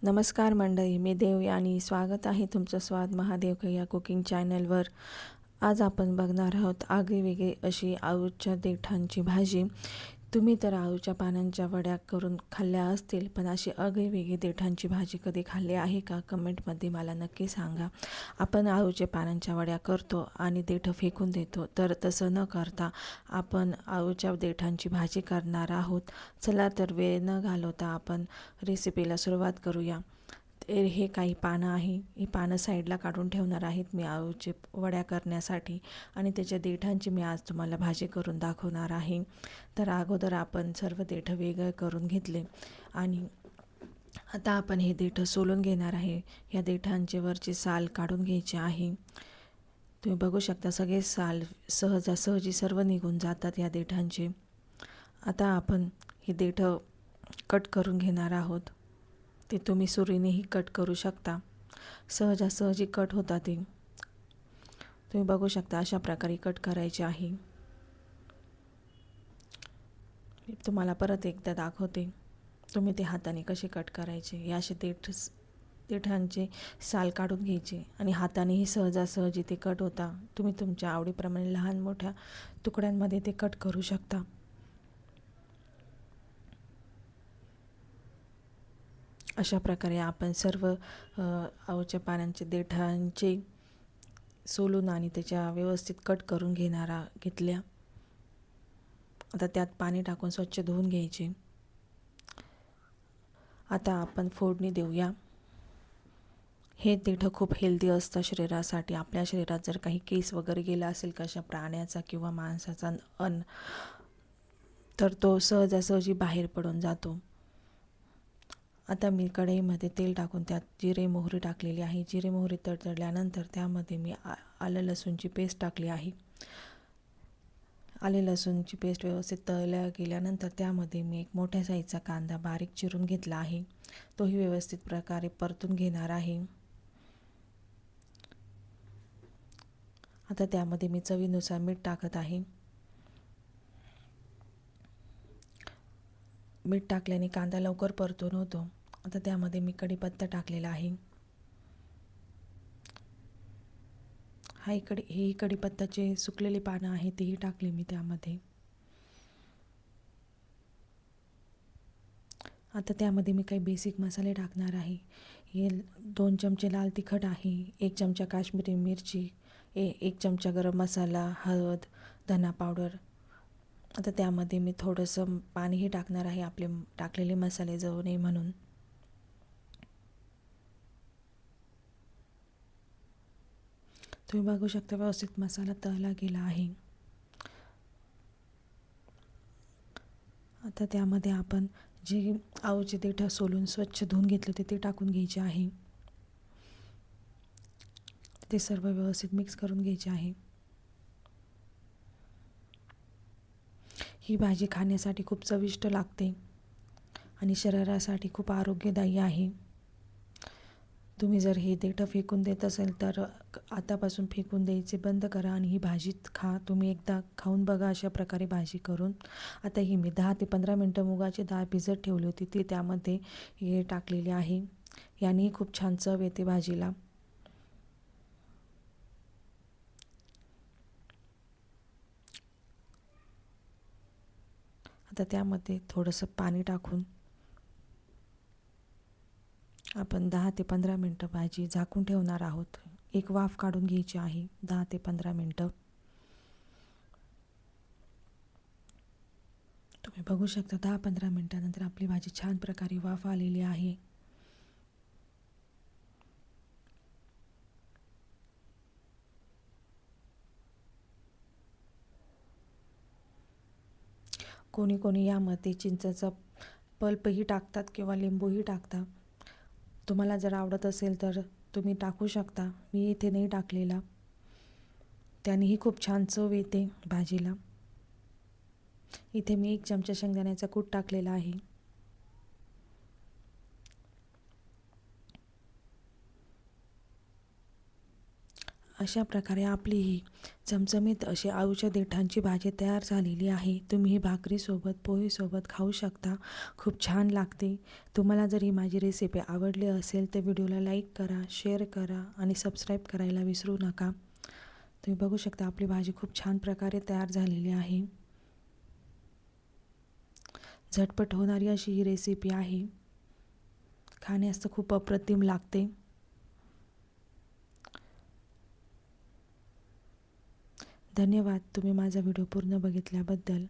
नमस्कार मंडळी, मी देवयानी आणि स्वागत आहे तुमचं स्वाद महादेव या कुकिंग चॅनलवर. आज आपण बघणार आहोत आगळीवेगळी अशी आळूच्या देठांची भाजी. तुम्ही तर आळूच्या पानांच्या वड्या करून खाल्ल्या असतील, पण अशी आगळीवेगळी देठांची भाजी कधी खाल्ली आहे का? कमेंटमध्ये मला नक्की सांगा. आपण आळूच्या पानांच्या वड्या करतो आणि देठं फेकून देतो, तर तसं न करता आपण आळूच्या देठांची भाजी करणार आहोत. चला तर वेळ न घालवता आपण रेसिपीला सुरुवात करूया. हे काही पानं आहे, ही पानं साईडला काढून ठेवणार आहेत मी आळूचे वड्या करण्यासाठी, आणि त्याच्या देठांची मी आज तुम्हाला भाजी करून दाखवणार आहे. तर अगोदर आपण सर्व देठं वेगळं करून घेतले आणि आता आपण हे देठं सोलून घेणार आहे. या देठांचे वरचे साल काढून घ्यायचे आहे. तुम्ही बघू शकता सगळे साल सहजासहजी सर्व निघून जातात या देठांचे. आता आपण ही देठं कट करून घेणार आहोत. ते तुम्ही सुरीनेही कट करू शकता, सहजासहजी कट होतात ते. तुम्ही बघू शकता अशा प्रकारे कट करायचे आहे. मी तुम्हाला परत एकदा दाखवते तुम्ही ते हाताने कसे कट करायचे. हे असे देठांचे साल काढून घ्यायचे आणि हातानेही सहजासहजी ते कट होता. तुम्ही तुमच्या आवडीप्रमाणे लहान मोठ्या तुकड्यांमध्ये ते कट करू शकता. अशा प्रकारे आपण सर्व आळूच्या पानांचे देठांचे सोलून आणि त्याच्या व्यवस्थित कट करून घेतल्या. आता त्यात पाणी टाकून स्वच्छ धुवून घ्यायचे. आता आपण फोडणी देऊया. हे देठं खूप हेल्दी असतं शरीरासाठी. आपल्या शरीरात जर काही केस वगैरे गेला असेल कशा प्राण्याचा किंवा माणसाचा तर तो सहजासहजी बाहेर पडून जातो. आता मी कढईमध्ये तेल टाकून त्यात जिरे मोहरी टाकलेली आहे. जिरे मोहरी तडतडल्यानंतर त्यामध्ये मी आलं लसूणची पेस्ट टाकली आहे. आले लसूणची पेस्ट व्यवस्थित तळल्या गेल्यानंतर त्यामध्ये मी एक मोठ्या साईजचा कांदा बारीक चिरून घेतला आहे. तोही व्यवस्थित प्रकारे परतून घेणार आहे. आता त्यामध्ये मी चवीनुसार मीठ टाकत आहे. मीठ टाकल्याने कांदा लवकर परतून होतो. आता त्यामध्ये मी कढीपत्ता टाकलेला आहे. ही कढीपत्त्याचे सुकलेली पानं आहेत तीही टाकली मी त्यामध्ये. आता त्यामध्ये मी काही बेसिक मसाले टाकणार आहे. हे 2 चमचे लाल तिखट आहे, 1 चमचा काश्मीरी मिरची, 1 चमचा गरम मसाला, हळद, धना पावडर. आता त्यामध्ये मी थोडंसं पाणीही टाकणार आहे आपले टाकलेले मसाले जळू नये म्हणून. तुम्ही बघू शकता व्यवस्थित मसाला तळला गेला आहे. आता त्यामध्ये आपण जे आळूचे देठं सोलून स्वच्छ धुवून घेतले होते ते टाकून घ्यायचे आहे. ते सर्व व्यवस्थित मिक्स करून घ्यायचे आहे. ही भाजी खाण्यासाठी खूप चविष्ट लागते आणि शरीरासाठी खूप आरोग्यदायी आहे. तुम्ही जर हे देठं फेकून देत असेल तर आतापासून फेकून द्यायचे बंद करा आणि ही भाजी खा. तुम्ही एकदा खाऊन बघा अशा प्रकारे भाजी करून. आता ही मी 10 ते 15 मिनटं मुगाची डाळ भिजत ठेवली होती, ती त्यामध्ये हे टाकलेली आहे. यानेही खूप छान चव येते भाजीला. आता त्यामध्ये थोडंसं पाणी टाकून आपण 10 ते 15 मिनटं भाजी झाकून ठेवणार आहोत. एक वाफ काढून घ्यायची आहे 10 ते 15 मिनटं. तुम्ही बघू शकता 10-15 मिनटानंतर आपली भाजी छान प्रकारे वाफ आलेली आहे. कोणी कोणी यामध्ये चिंचेचा पल्पही टाकतात किंवा लिंबूही टाकतात. तुम्हाला जर आवडत असेल तर तुम्ही टाकू शकता. मी इथे नाही टाकलेला. त्यानेही खूप छान चव येते भाजीला. इथे मी 1 चमचा शेंगदाण्याचा कूट टाकलेला आहे. अशा प्रकारे आपली ही चमचमीत अशी अळूच्या देठांची भाजी तयार झालेली आहे. तुम्ही ही भाकरीसोबत पोळीसोबत खाऊ शकता. खूप छान लागते. तुम्हाला जर ही माझी रेसिपी आवडली असेल तर व्हिडिओला लाईक करा, शेअर करा आणि सबस्क्राईब करायला विसरू नका. तुम्ही बघू शकता आपली भाजी खूप छान प्रकारे तयार झालेली आहे. झटपट होणारी अशी ही रेसिपी आहे. खाण्यास तर खूप अप्रतिम लागते. धन्यवाद तुम्ही माझा व्हिडिओ पूर्ण बघितल्याबद्दल.